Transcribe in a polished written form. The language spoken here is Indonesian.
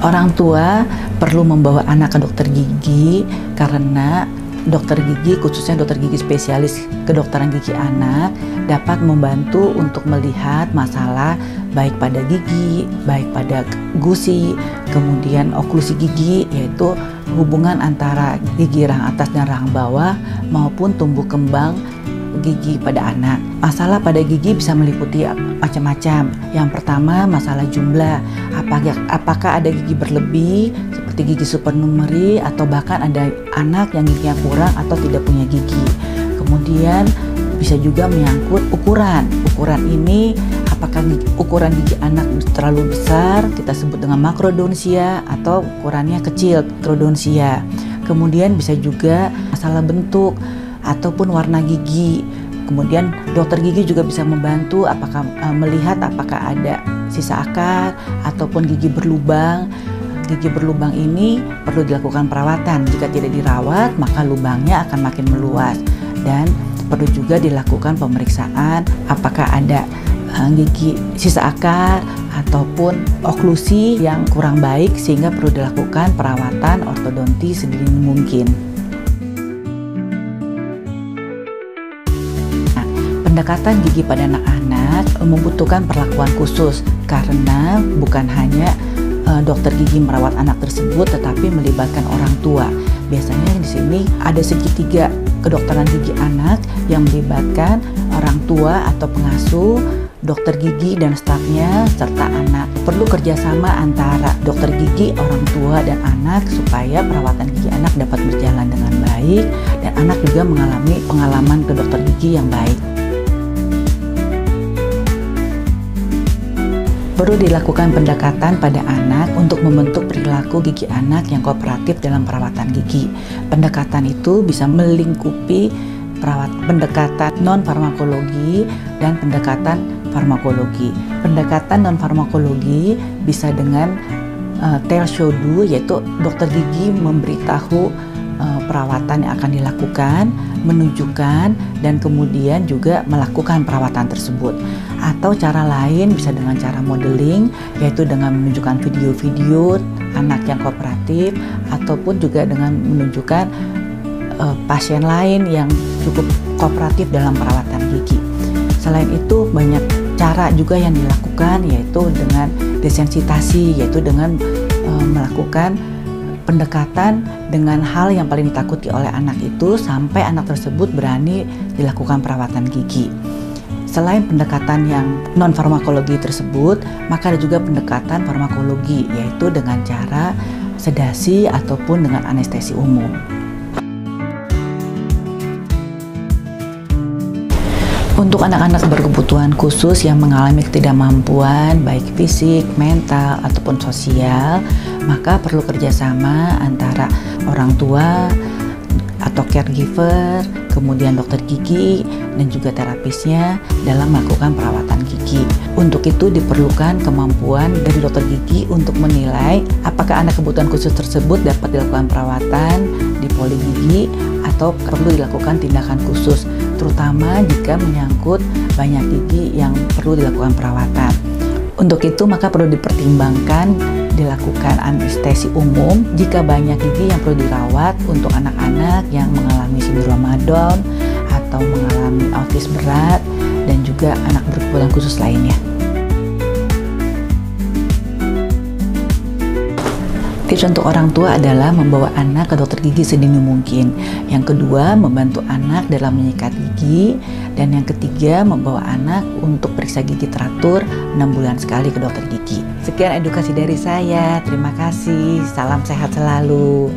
Orang tua perlu membawa anak ke dokter gigi karena dokter gigi, khususnya dokter gigi spesialis kedokteran gigi anak, dapat membantu untuk melihat masalah baik pada gigi, baik pada gusi, kemudian oklusi gigi, yaitu hubungan antara gigi rahang atas dan rahang bawah maupun tumbuh kembang gigi pada anak. Masalah pada gigi bisa meliputi macam-macam. Yang pertama, masalah jumlah. Apakah ada gigi berlebih seperti gigi supernumeri, atau bahkan ada anak yang giginya kurang atau tidak punya gigi. Kemudian bisa juga menyangkut ukuran. Ukuran ini, apakah ukuran gigi anak terlalu besar, kita sebut dengan makrodonsia, atau ukurannya kecil, mikrodonsia. Kemudian bisa juga masalah bentuk ataupun warna gigi. Kemudian dokter gigi juga bisa membantu melihat apakah ada sisa akar ataupun gigi berlubang. Gigi berlubang ini perlu dilakukan perawatan. Jika tidak dirawat, maka lubangnya akan makin meluas. Dan perlu juga dilakukan pemeriksaan apakah ada gigi sisa akar ataupun oklusi yang kurang baik, sehingga perlu dilakukan perawatan ortodonti sedini mungkin. Pendekatan gigi pada anak-anak membutuhkan perlakuan khusus karena bukan hanya dokter gigi merawat anak tersebut, tetapi melibatkan orang tua. Biasanya di sini ada segitiga kedokteran gigi anak yang melibatkan orang tua atau pengasuh, dokter gigi dan stafnya, serta anak. Perlu kerjasama antara dokter gigi, orang tua, dan anak supaya perawatan gigi anak dapat berjalan dengan baik dan anak juga mengalami pengalaman ke dokter gigi yang baik. Perlu dilakukan pendekatan pada anak untuk membentuk perilaku gigi anak yang kooperatif dalam perawatan gigi. Pendekatan itu bisa melingkupi pendekatan non-farmakologi dan pendekatan farmakologi. Pendekatan non-farmakologi bisa dengan tell show do, yaitu dokter gigi memberitahu perawatan yang akan dilakukan, menunjukkan, dan kemudian juga melakukan perawatan tersebut. Atau cara lain bisa dengan cara modeling, yaitu dengan menunjukkan video-video anak yang kooperatif, ataupun juga dengan menunjukkan pasien lain yang cukup kooperatif dalam perawatan gigi. Selain itu, banyak cara juga yang dilakukan, yaitu dengan desensitasi, yaitu dengan melakukan pendekatan dengan hal yang paling ditakuti oleh anak itu sampai anak tersebut berani dilakukan perawatan gigi. Selain pendekatan yang non-farmakologi tersebut, maka ada juga pendekatan farmakologi, yaitu dengan cara sedasi ataupun dengan anestesi umum. Untuk anak-anak berkebutuhan khusus yang mengalami ketidakmampuan baik fisik, mental, ataupun sosial, maka perlu kerjasama antara orang tua atau caregiver, kemudian dokter gigi, dan juga terapisnya dalam melakukan perawatan gigi. Untuk itu diperlukan kemampuan dari dokter gigi untuk menilai apakah anak kebutuhan khusus tersebut dapat dilakukan perawatan di poli gigi atau perlu dilakukan tindakan khusus, terutama jika menyangkut banyak gigi yang perlu dilakukan perawatan. Untuk itu maka perlu dipertimbangkan dilakukan anestesi umum jika banyak gigi yang perlu dirawat untuk anak-anak yang mengalami sindroma Down atau mengalami autis berat dan juga anak berkebutuhan khusus lainnya. Tips untuk orang tua adalah membawa anak ke dokter gigi sedini mungkin. Yang kedua, membantu anak dalam menyikat gigi. Dan yang ketiga, membawa anak untuk periksa gigi teratur 6 bulan sekali ke dokter gigi. Sekian edukasi dari saya. Terima kasih. Salam sehat selalu.